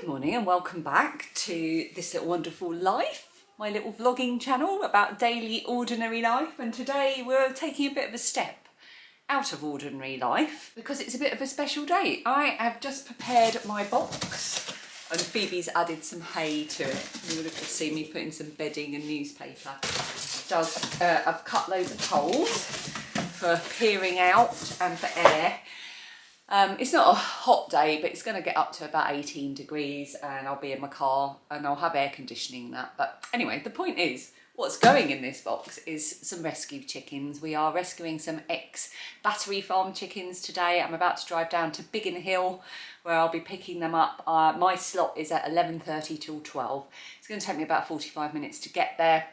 Good morning and welcome back to This Little Wonderful Life, my little vlogging channel about daily ordinary life. And today we're taking a bit of a step out of ordinary life because it's a bit of a special day. I have just prepared my box and Phoebe's added some hay to it. You would have just seen me putting some bedding and newspaper. I've cut loads of holes for peering out and for air. It's not a hot day, but it's going to get up to about 18 degrees and I'll be in my car and I'll have air conditioning and that. But anyway, the point is, what's going in this box is some rescue chickens. We are rescuing some ex-battery farm chickens today. I'm about to drive down to Biggin Hill where I'll be picking them up. My slot is at 11:30 till 12. It's going to take me about 45 minutes to get there.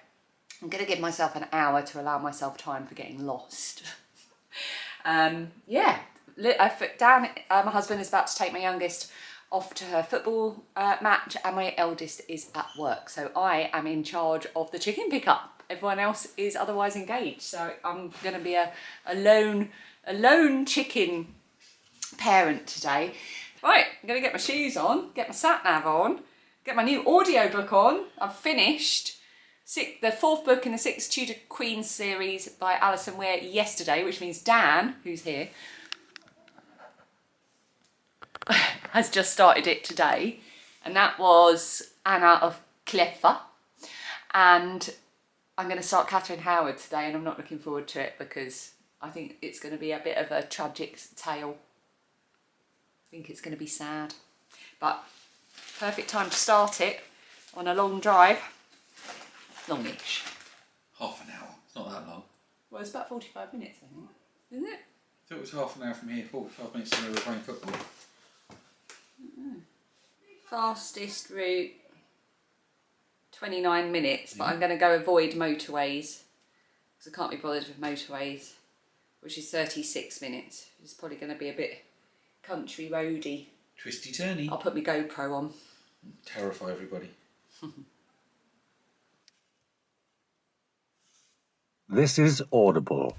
I'm going to give myself an hour to allow myself time for getting lost. Yeah. Dan, my husband, is about to take my youngest off to her football match and my eldest is at work. So I am in charge of the chicken pickup. Everyone else is otherwise engaged. So I'm going to be a lone chicken parent today. Right, I'm going to get my shoes on, get my sat-nav on, get my new audiobook on. I've finished the fourth book in the 6 Tudor Queens series by Alison Weir yesterday, which means Dan, who's here, has just started it today, and that was Anna of Cleffa. And I'm going to start Catherine Howard today, and I'm not looking forward to it because I think it's going to be a bit of a tragic tale. I think it's going to be sad, but perfect time to start it on a long drive. Longish. Half an hour. It's not that long. Well, it's about 45 minutes, I think, isn't it? I thought it was half an hour from here, 45 minutes from where we're playing football. Fastest route 29 minutes, but I'm going to go avoid motorways because I can't be bothered with motorways, which is 36 minutes. It's probably going to be a bit country roady. Twisty turny. I'll put my GoPro on. Terrify everybody. This is Audible.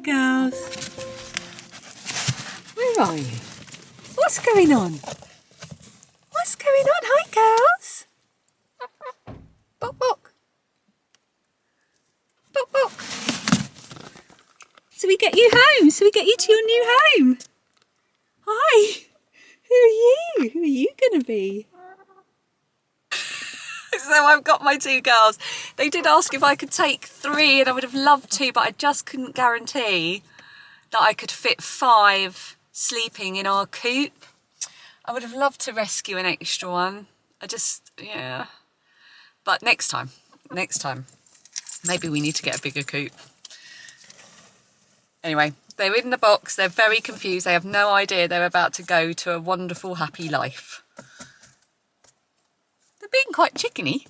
Girls, where are you? What's going on? What's going on? Hi, girls. Bok bok. Bok bok. So we get you home. So we get you to your new home. Hi. Who are you? Who are you going to be? So I've got my 2 girls. They did ask if I could take 3 and I would have loved to, but I just couldn't guarantee that I could fit 5 sleeping in our coop. I would have loved to rescue an extra one. Yeah. But next time. Maybe we need to get a bigger coop. Anyway, they're in the box. They're very confused. They have no idea they're about to go to a wonderful, happy life. Being quite chickeny.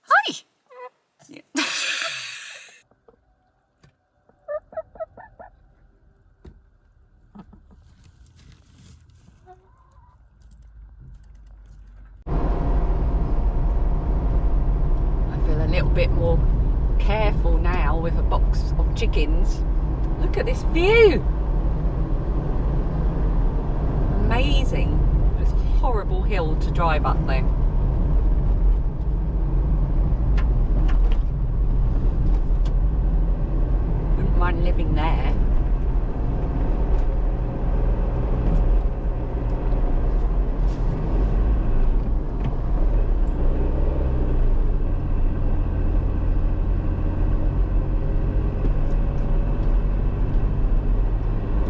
Hi. Yeah. I feel a little bit more careful now with a box of chickens Look at this view. Amazing. It's a horrible hill to drive up though. Wouldn't mind living there.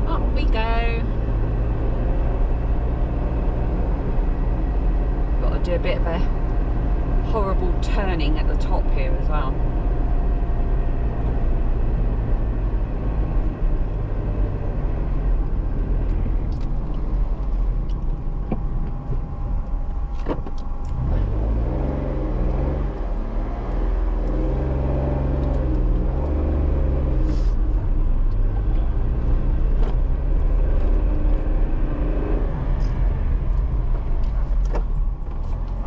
Up we go. Got to do a bit of a horrible turning at the top here as well.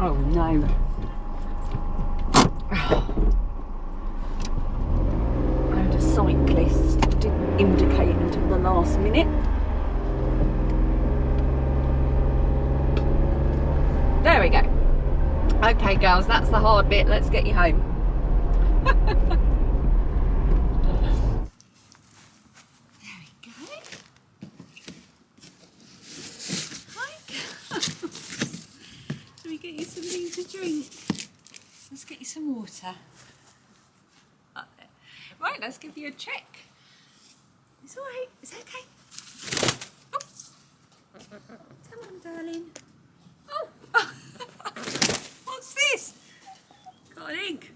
Oh no. And a cyclist didn't indicate until the last minute. There we go. Okay girls, that's the hard bit. Let's get you home. There we go. Hi girls. Let me get you something to drink. Let's get you some water. Right, let's give you a check. It's all right. It's okay. Oh. Come on, darling. Oh. What's this? Got an egg.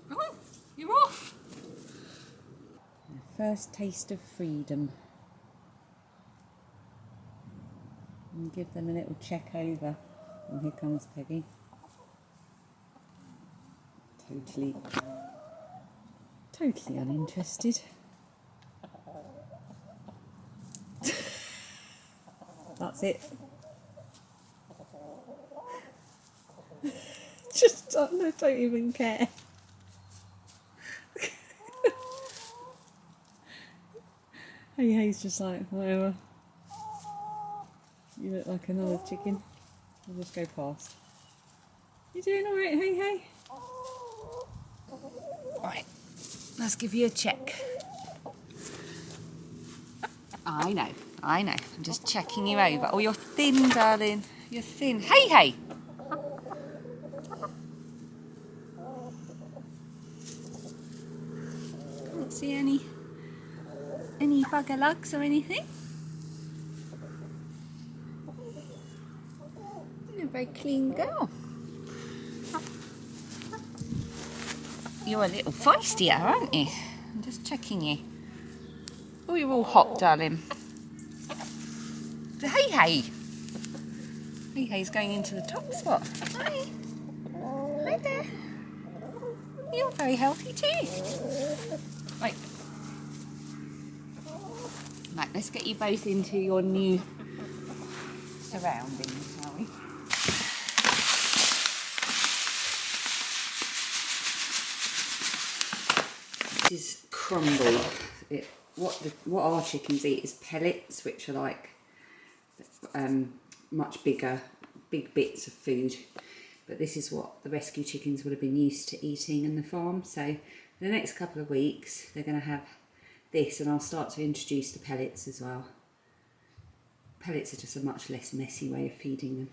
Oh, you're off. First taste of freedom. And give them a little check over. And here comes Peggy. Totally uninterested. That's it. Just I don't even care. He's just like, whatever. You look like another chicken. I'll just go past. You doing alright, hey? Right, let's give you a check. I know. I'm just checking you over. Oh, you're thin, darling. You're thin. Hey! Can't see any bugger lugs or anything. You're a very clean girl. You're a little feisty, aren't you? I'm just checking you. Oh, you're all hot, darling. Hey! Hey's going into the top spot. Hi there. You're very healthy too. Right, let's get you both into your new surroundings, shall we? This is crumble. What our chickens eat is pellets, which are like much big bits of food. But this is what the rescue chickens would have been used to eating in the farm. So for the next couple of weeks, they're going to have this, and I'll start to introduce the pellets as well. Pellets are just a much less messy way of feeding them.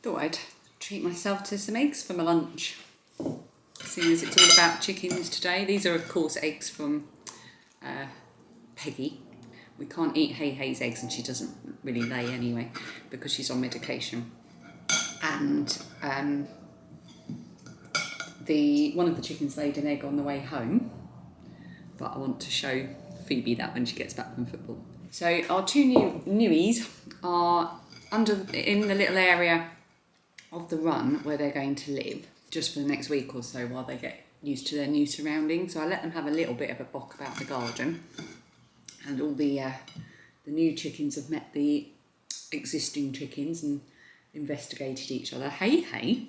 Thought I'd treat myself to some eggs for my lunch. Seeing as it's all about chickens today. These are of course eggs from Peggy. We can't eat Hey's eggs, and she doesn't really lay anyway because she's on medication. And one of the chickens laid an egg on the way home, but I want to show Phoebe that when she gets back from football. So our two newies are in the little area of the run where they're going to live just for the next week or so while they get used to their new surroundings. So I let them have a little bit of a bock about the garden and all the the new chickens have met the existing chickens and investigated each other. Hey,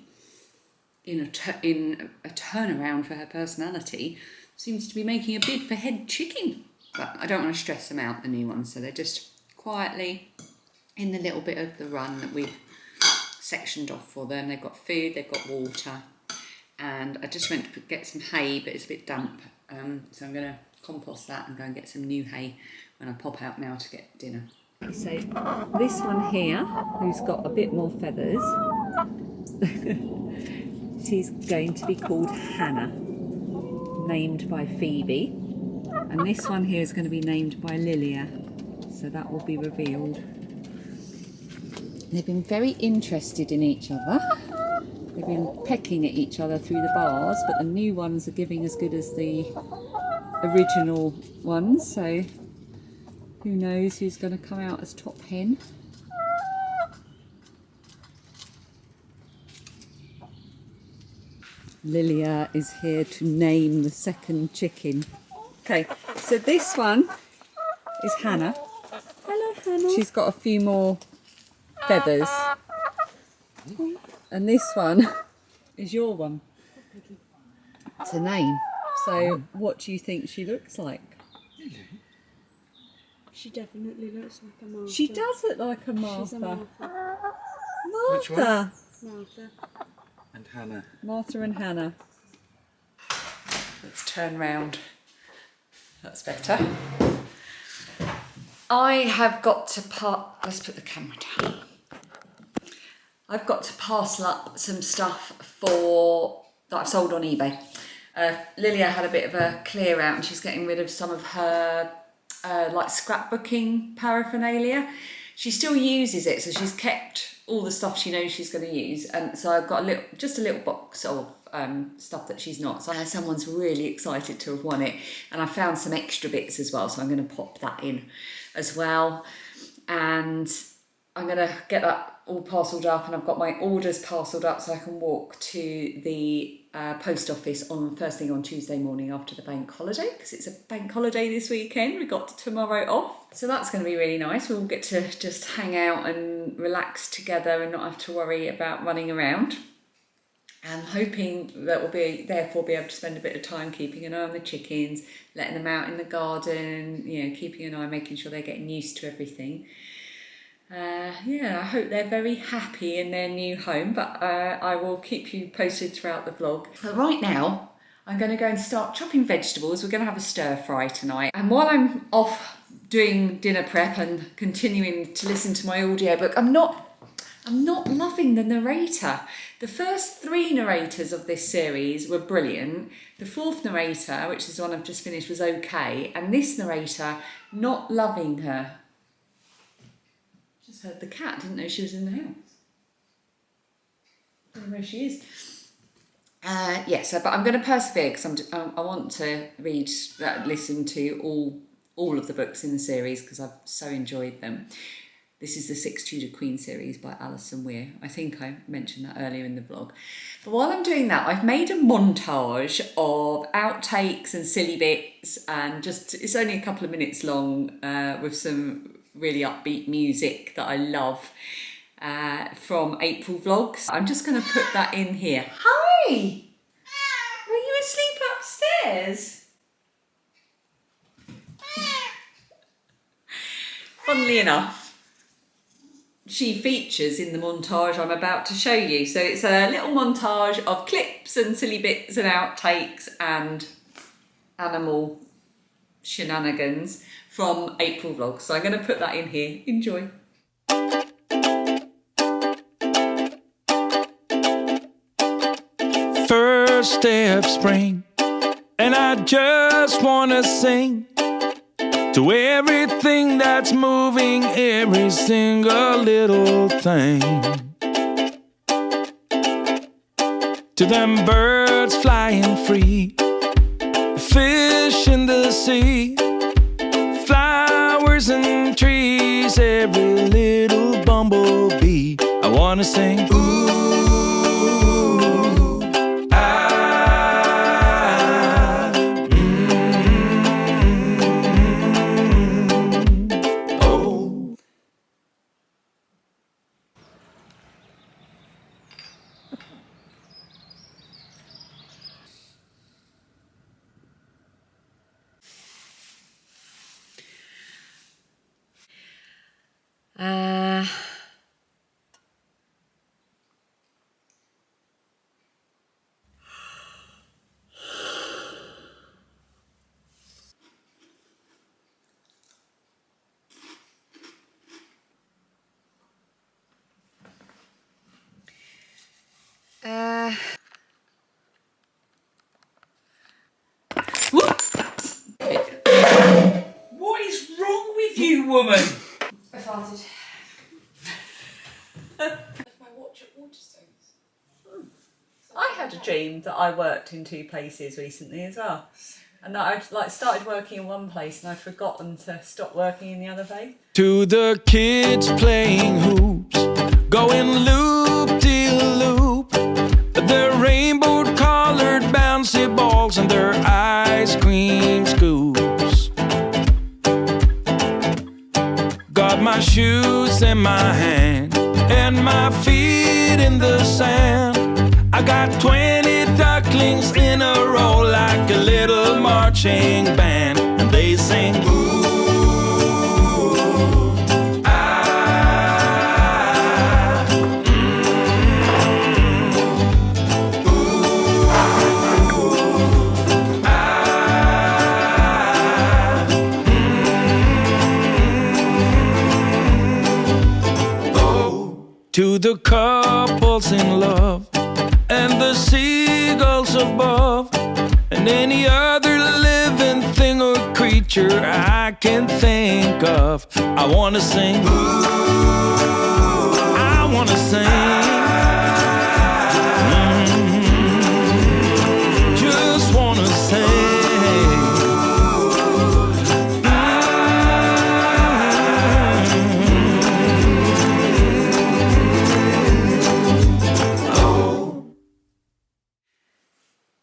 in a turnaround for her personality, seems to be making a bid for head chicken. But I don't want to stress them out, the new ones, so they're just quietly in the little bit of the run that we've sectioned off for them. They've got food, they've got water, and I just went to get some hay, but it's a bit damp, so I'm going to compost that and go and get some new hay when I pop out now to get dinner. So this one here, who's got a bit more feathers, she's going to be called Hannah, named by Phoebe, and this one here is going to be named by Lilia, so that will be revealed. They've been very interested in each other. They've been pecking at each other through the bars, but the new ones are giving as good as the original ones, so who knows who's going to come out as top hen. Lilia is here to name the second chicken. Okay, so this one is Hannah. Hello, Hannah. She's got a few more feathers. And this one is your one to name. So what do you think she looks like? She definitely looks like a Martha. She does look like a Martha. She's a Martha. Which one? Martha. Martha. And Hannah. Martha and Hannah. Let's turn round. That's better. I have got to let's put the camera down. I've got to parcel up some stuff that I've sold on eBay. Lilia had a bit of a clear out and she's getting rid of some of her like scrapbooking paraphernalia. She still uses it, so she's kept all the stuff she knows she's going to use, and so I've got just a little box of stuff that she's not. So someone's really excited to have won it, and I found some extra bits as well, so I'm going to pop that in as well, and I'm going to get that all parcelled up, and I've got my orders parcelled up so I can walk to the post office on first thing on Tuesday morning after the bank holiday, because it's a bank holiday this weekend. We got tomorrow off, so that's going to be really nice. We'll get to just hang out and relax together and not have to worry about running around. I'm hoping that we'll therefore be able to spend a bit of time keeping an eye on the chickens, letting them out in the garden, keeping an eye, making sure they're getting used to everything. I hope they're very happy in their new home, but I will keep you posted throughout the vlog. But right now, I'm going to go and start chopping vegetables. We're going to have a stir fry tonight. And while I'm off doing dinner prep and continuing to listen to my audiobook, I'm not loving the narrator. The first 3 narrators of this series were brilliant. The 4th narrator, which is the one I've just finished, was okay. And this narrator, not loving her. Just heard the cat, didn't know she was in the house. Don't know where she is. But I'm going to persevere because I want to listen to all of the books in the series because I've so enjoyed them. This is the 6 Tudor Queen series by Alison Weir. I think I mentioned that earlier in the vlog. But while I'm doing that, I've made a montage of outtakes and silly bits, and it's only a couple of minutes long with some really upbeat music that I love from April vlogs. I'm just going to put that in here. Hi! Were you asleep upstairs? Funnily enough, she features in the montage I'm about to show you. So it's a little montage of clips and silly bits and outtakes and animal shenanigans from April vlogs. So I'm going to put that in here. Enjoy. First day of spring, and I just want to sing to everything that's moving, every single little thing. To them birds flying free, the fish in the sea, flowers and trees, every little bumblebee. I want to sing, ooh, oh. woman! I farted. My watch at Waterstones. I had a dream that I worked in 2 places recently as well. And that I'd like started working in one place and I'd forgotten to stop working in the other place. To the kids playing hoops, going loop de loop, their rainbow colored bouncy balls and their ice cream scoops. Got my shoes in my hand and my feet in the sand. I got 20 ducklings in a row like a little marching band, and they sing ooh, ah, ooh, ah, oh. To the couples in love and the seagulls above, and any other living thing or creature I can think of, I wanna sing. I wanna sing. Just wanna sing.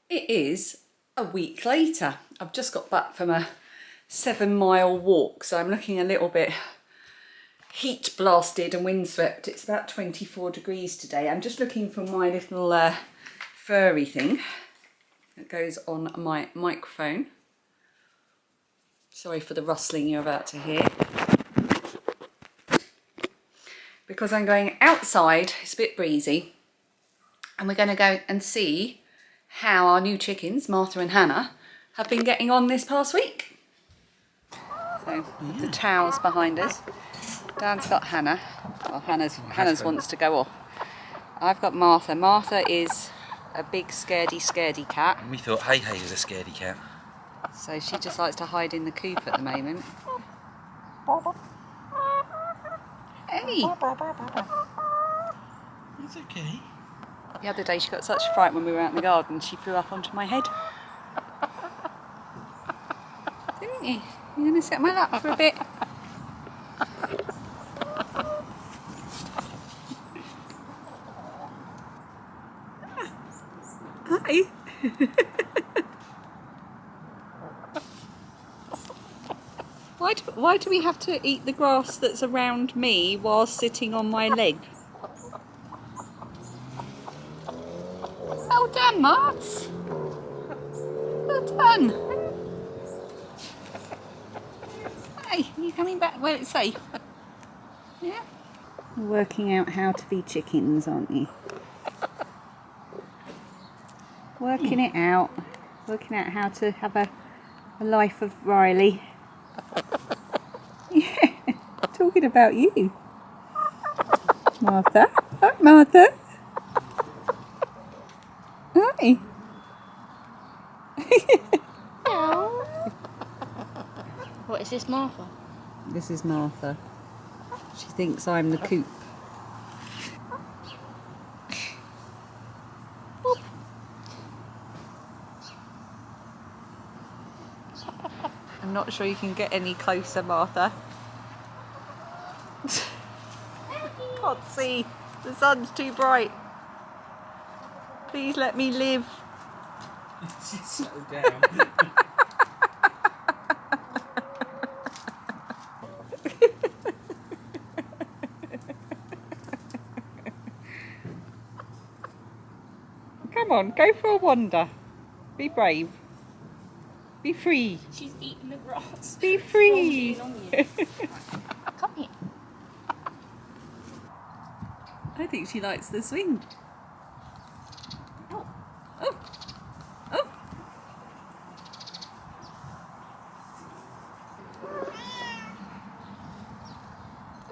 It is a week later. I've just got back from a 7-mile walk, so I'm looking a little bit heat blasted and windswept. It's about 24 degrees today. I'm just looking for my little furry thing that goes on my microphone. Sorry for the rustling you're about to hear. Because I'm going outside, it's a bit breezy, and we're going to go and see how our new chickens, Martha and Hannah, have been getting on this past week. So, the towels behind us. Dan's got Hannah. Well, Hannah's wants to go off. I've got Martha. Martha is a big scaredy cat. We thought Hey Hey was a scaredy cat. So she just likes to hide in the coop at the moment. Hey! It's okay. The other day she got such a fright when we were out in the garden, she flew up onto my head. Didn't you? You're going to sit on my lap for a bit? Hi. Why do we have to eat the grass that's around me while sitting on my leg? Well done, Marts. Well done. Hey, are you coming back where it's safe? Yeah? You're working out how to be chickens, aren't you? Working it out. Working out how to have a life of Riley. Yeah, talking about you. Martha. Hi, Martha. Hi. What is this, Martha? This is Martha. She thinks I'm the coop. I'm not sure you can get any closer, Martha. Can't see. The sun's too bright. Please let me live. Slow down. Come on, go for a wander. Be brave. Be free. She's eating the grass. Be free. On you. Come here. I think she likes the swing. Oh. Oh. Oh.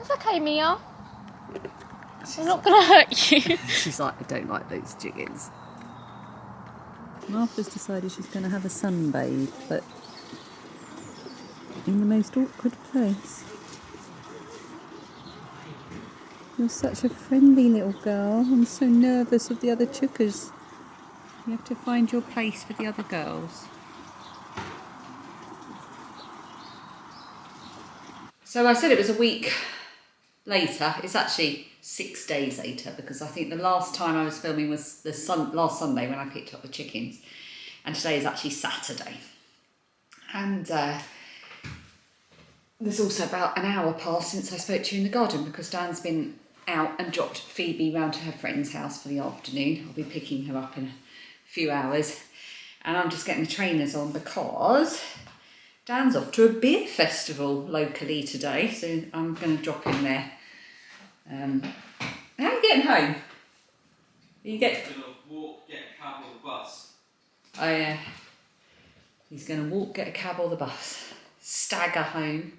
It's okay, Mia. I'm not going to hurt you. She's like, I don't like those chickens. Martha's decided she's going to have a sunbathe, but in the most awkward place. You're such a friendly little girl. I'm so nervous of the other chookers. You have to find your place with the other girls. So I said it was a week later. It's actually 6 days later, because I think the last time I was filming was last Sunday when I picked up the chickens, and today is actually Saturday. And there's also about an hour passed since I spoke to you in the garden, because Dan's been out and dropped Phoebe round to her friend's house for the afternoon. I'll be picking her up in a few hours, and I'm just getting the trainers on because Dan's off to a beer festival locally today, so I'm going to drop him there. How are you getting home? You get... Gonna walk, get a cab or the bus. Oh yeah. He's going to walk, get a cab or the bus. Stagger home.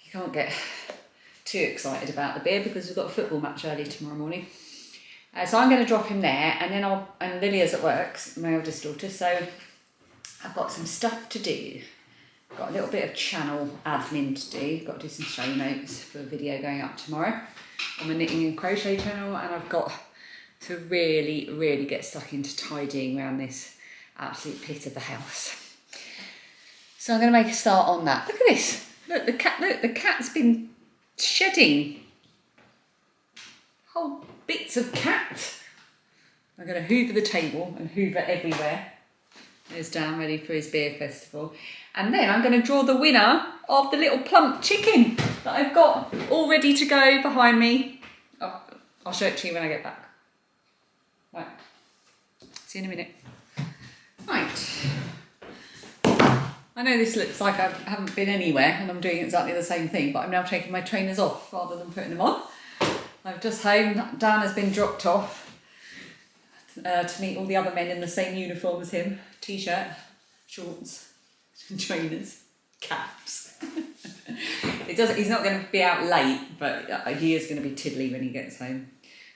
You can't get too excited about the beer because we've got a football match early tomorrow morning. So I'm going to drop him there, and then and Lilia's at work, my eldest daughter, so I've got some stuff to do. Got a little bit of channel admin to do. Got to do some show notes for a video going up tomorrow on my knitting and crochet channel, and I've got to really, really get stuck into tidying around this absolute pit of the house. So I'm going to make a start on that. Look at this. Look, the cat's been shedding whole bits of cat. I'm going to hoover the table and hoover everywhere. There's Dan ready for his beer festival. And then I'm going to draw the winner of the little plump chicken that I've got all ready to go behind me. I'll show it to you when I get back. Right. See you in a minute. Right. I know this looks like I haven't been anywhere and I'm doing exactly the same thing, but I'm now taking my trainers off rather than putting them on. I'm just home. Dan has been dropped off to meet all the other men in the same uniform as him. T-shirt, shorts, trainers, caps. He's not going to be out late, but he is going to be tiddly when he gets home,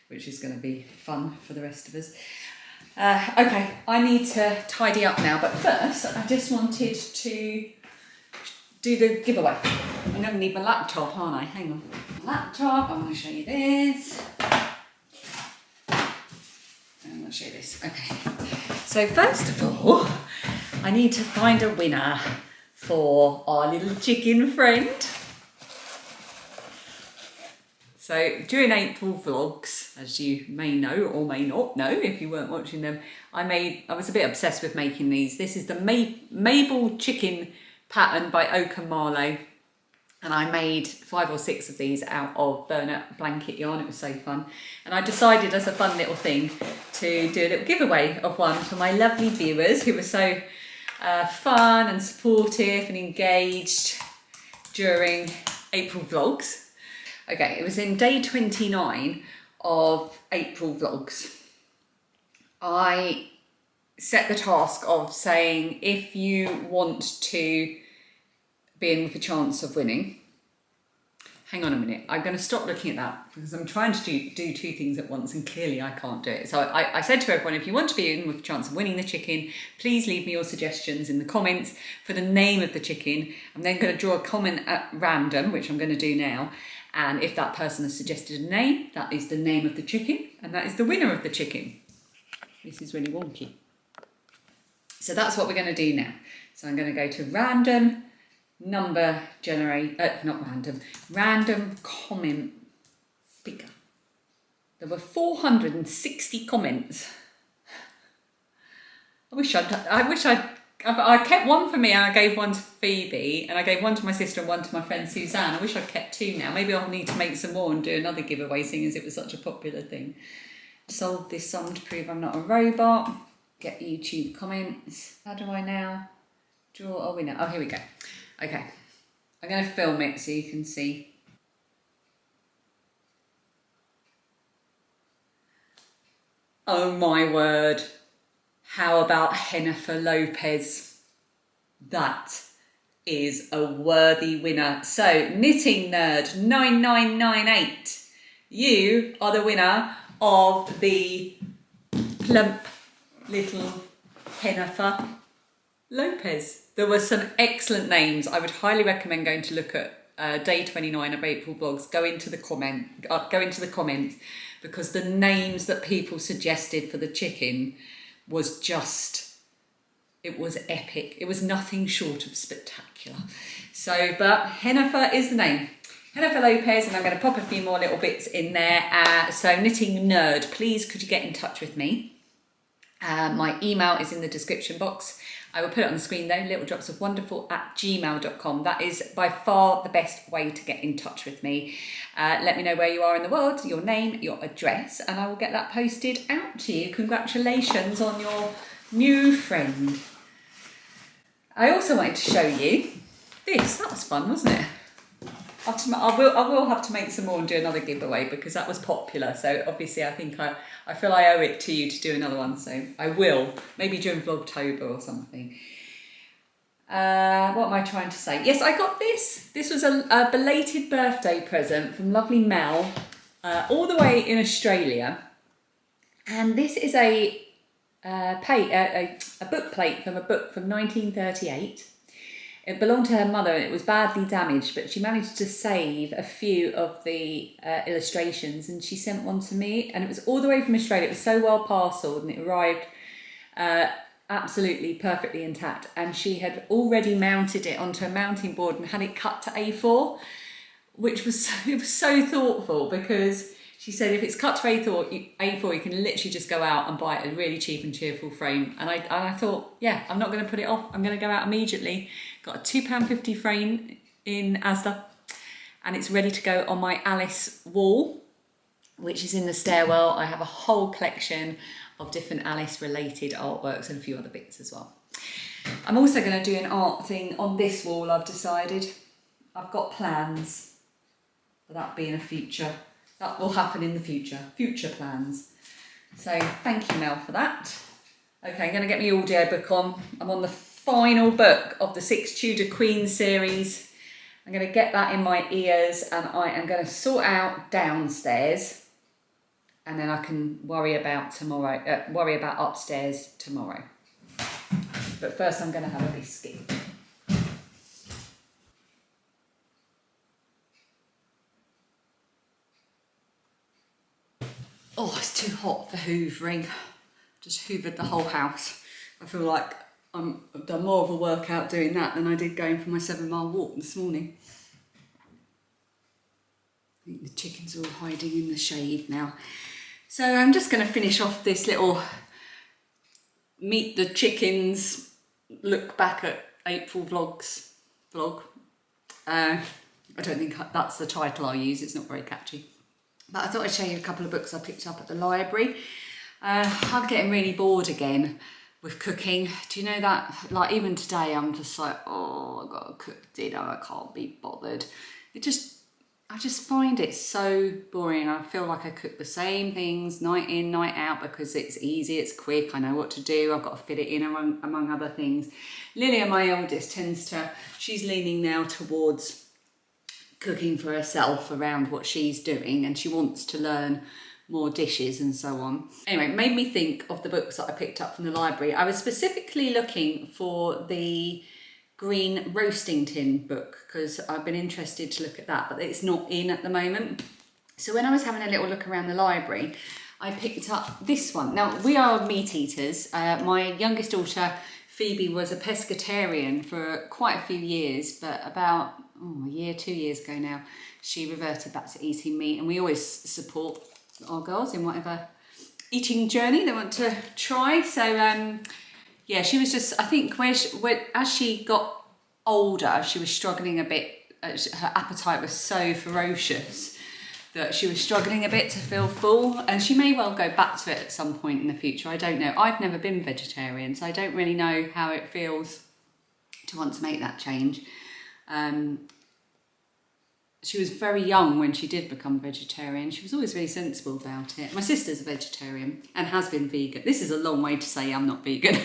which is going to be fun for the rest of us. Okay, I need to tidy up now, but first I just wanted to do the giveaway. I'm going to need my laptop, aren't I? Hang on. Laptop, I'm going to show you this. I'm going to show you this. Okay. So first of all, I need to find a winner for our little chicken friend. So during April vlogs, as you may know or may not know if you weren't watching them, I was a bit obsessed with making these. This is the Mabel chicken pattern by Oak and Marlow, and I made 5 or 6 of these out of burlap blanket yarn. It was so fun, and I decided as a fun little thing to do a little giveaway of one for my lovely viewers who were so fun and supportive and engaged during April vlogs. Okay, it was in day 29 of April vlogs. I set the task of saying, if you want to be in with a chance of winning, hang on a minute, I'm going to stop looking at that because I'm trying to do 2 things at once and clearly I can't do it. So I said to everyone, if you want to be in with a chance of winning the chicken, please leave me your suggestions in the comments for the name of the chicken. I'm then going to draw a comment at random, which I'm going to do now. And if that person has suggested a name, that is the name of the chicken, and that is the winner of the chicken. This is really wonky. So that's what we're going to do now. So I'm going to go to random number generate, random comment picker. There were 460 comments. I kept one for me and I gave one to Phoebe, and I gave one to my sister and one to my friend Suzanne. I wish I'd kept 2 now. Maybe I'll need to make some more and do another giveaway, seeing as it was such a popular thing. Solve this sum to prove I'm not a robot. Get YouTube comments. How do I now draw a winner? Oh, here we go. Okay, I'm going to film it so you can see. Oh my word. How about Jennifer Lopez? That is a worthy winner. So, Knitting Nerd 9998, you are the winner of the plump little Jennifer Lopez. There were some excellent names. I would highly recommend going to look at day 29 of April vlogs, go into the comments, because the names that people suggested for the chicken was just, it was epic. It was nothing short of spectacular. So, but Jennifer is the name. Jennifer Lopez, and I'm going to pop a few more little bits in there. So Knitting Nerd, please could you get in touch with me? My email is in the description box. I will put it on the screen though, littledropsofwonderful@gmail.com. That is by far the best way to get in touch with me. Let me know where you are in the world, your name, your address, and I will get that posted out to you. Congratulations on your new friend. I also wanted to show you this. That was fun, wasn't it? I will have to make some more and do another giveaway because that was popular. So obviously I think I feel I owe it to you to do another one. So I will, maybe during Vlogtober or something. What am I trying to say? Yes, I got this. This was a belated birthday present from lovely Mel, all the way in Australia. And this is a book plate from a book from 1938. It belonged to her mother and it was badly damaged, but she managed to save a few of the illustrations and she sent one to me, and it was all the way from Australia. It was so well parcelled and it arrived absolutely perfectly intact, and she had already mounted it onto a mounting board and had it cut to A4, which was so thoughtful, because she said if it's cut to A4 you can literally just go out and buy a really cheap and cheerful frame. And I thought, yeah, I'm not going to put it off. I'm going to go out immediately. Got a £2.50 frame in Asda, and it's ready to go on my Alice wall, which is in the stairwell. I have a whole collection of different Alice related artworks and a few other bits as well. I'm also going to do an art thing on this wall, I've decided. I've got plans for that being a future. That will happen in the future. Future plans. So thank you, Mel, for that. Okay, I'm going to get my audiobook on. I'm on the final book of the 6 Tudor Queen series. I'm going to get that in my ears, and I am going to sort out downstairs, and then I can worry about upstairs tomorrow. But first I'm going to have a biscuit. Oh, it's too hot for hoovering. Just hoovered the whole house. I feel like I've done more of a workout doing that than I did going for my 7-mile walk this morning. I think the chickens are all hiding in the shade now. So I'm just going to finish off this little meet the chickens, look back at April vlogs vlog. I don't think that's the title I'll use. It's not very catchy. But I thought I'd show you a couple of books I picked up at the library. I'm getting really bored again with cooking. Do you know that? Like even today I'm just like, oh, I've got to cook dinner, I can't be bothered. I just find it so boring. I feel like I cook the same things night in, night out because it's easy, it's quick, I know what to do, I've got to fit it in among other things. Lilia, my oldest, she's leaning now towards cooking for herself around what she's doing, and she wants to learn more dishes and so on. Anyway, it made me think of the books that I picked up from the library. I was specifically looking for the green roasting tin book because I've been interested to look at that, but it's not in at the moment. So when I was having a little look around the library, I picked up this one. Now, we are meat eaters. My youngest daughter, Phoebe, was a pescatarian for quite a few years, but about a year, 2 years ago now, she reverted back to eating meat, and we always support our girls in whatever eating journey they want to try. So yeah, she was just, I think as she got older, she was struggling a bit. Her appetite was so ferocious that she was struggling a bit to feel full, and she may well go back to it at some point in the future. I don't know. I've never been vegetarian, so I don't really know how it feels to want to make that change. She was very young when she did become vegetarian. She was always really sensible about it. My sister's a vegetarian and has been vegan. This is a long way to say I'm not vegan.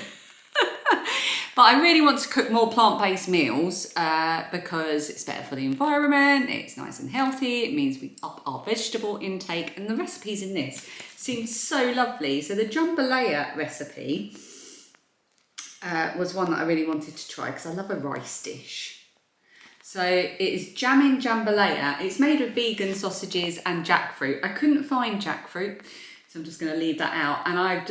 But I really want to cook more plant-based meals because it's better for the environment, it's nice and healthy, it means we up our vegetable intake, and the recipes in this seem so lovely. So the jambalaya recipe was one that I really wanted to try because I love a rice dish. So it is jam in jambalaya. It's made with vegan sausages and jackfruit. I couldn't find jackfruit, so I'm just going to leave that out. And I've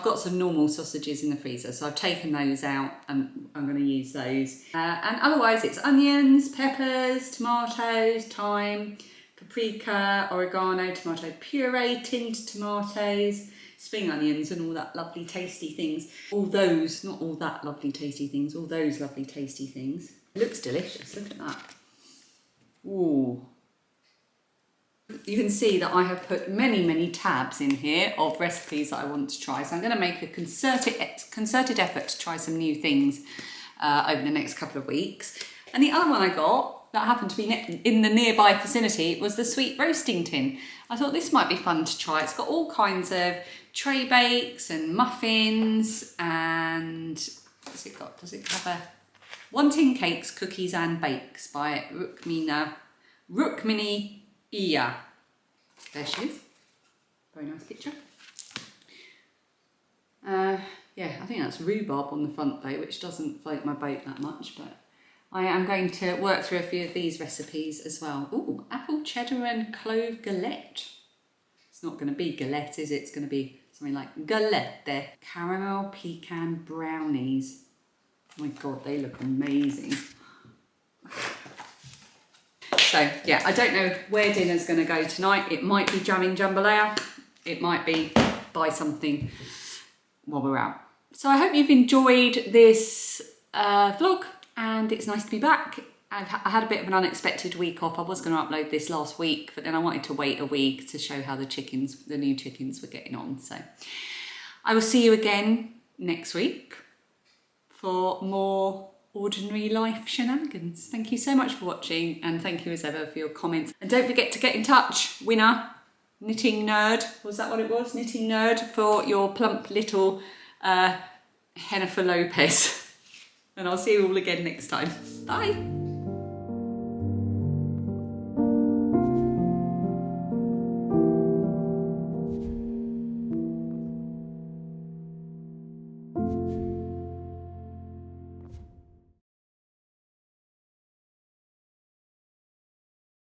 got some normal sausages in the freezer, so I've taken those out and I'm going to use those. And otherwise it's onions, peppers, tomatoes, thyme, paprika, oregano, tomato puree, tinned tomatoes, spring onions and all that lovely tasty things. All those, not all that lovely tasty things, all those lovely tasty things. It looks delicious, look at that. Ooh. You can see that I have put many tabs in here of recipes that I want to try. So I'm going to make a concerted effort to try some new things over the next couple of weeks. And the other one I got that happened to be in the nearby vicinity was the sweet roasting tin. I thought this might be fun to try. It's got all kinds of tray bakes and muffins and what's it got? Does it have a One Tin Cakes, Cookies and Bakes by Rukmini Iya. There she is. Very nice picture. Yeah, I think that's rhubarb on the front though, which doesn't float my boat that much, but I am going to work through a few of these recipes as well. Ooh, apple cheddar and clove galette. It's not going to be galette, is it? It's going to be something like galette. Caramel pecan brownies. Oh my God, they look amazing. So yeah, I don't know where dinner's going to go tonight. It might be jamming jambalaya. It might be buy something while we're out. So I hope you've enjoyed this vlog, and it's nice to be back. I had a bit of an unexpected week off. I was going to upload this last week, but then I wanted to wait a week to show how the new chickens were getting on. So I will see you again next week for more ordinary life shenanigans. Thank you so much for watching, and thank you as ever for your comments. And don't forget to get in touch, winner, knitting nerd, was that what it was? Knitting nerd, for your plump little Jennifer Lopez. And I'll see you all again next time. Bye.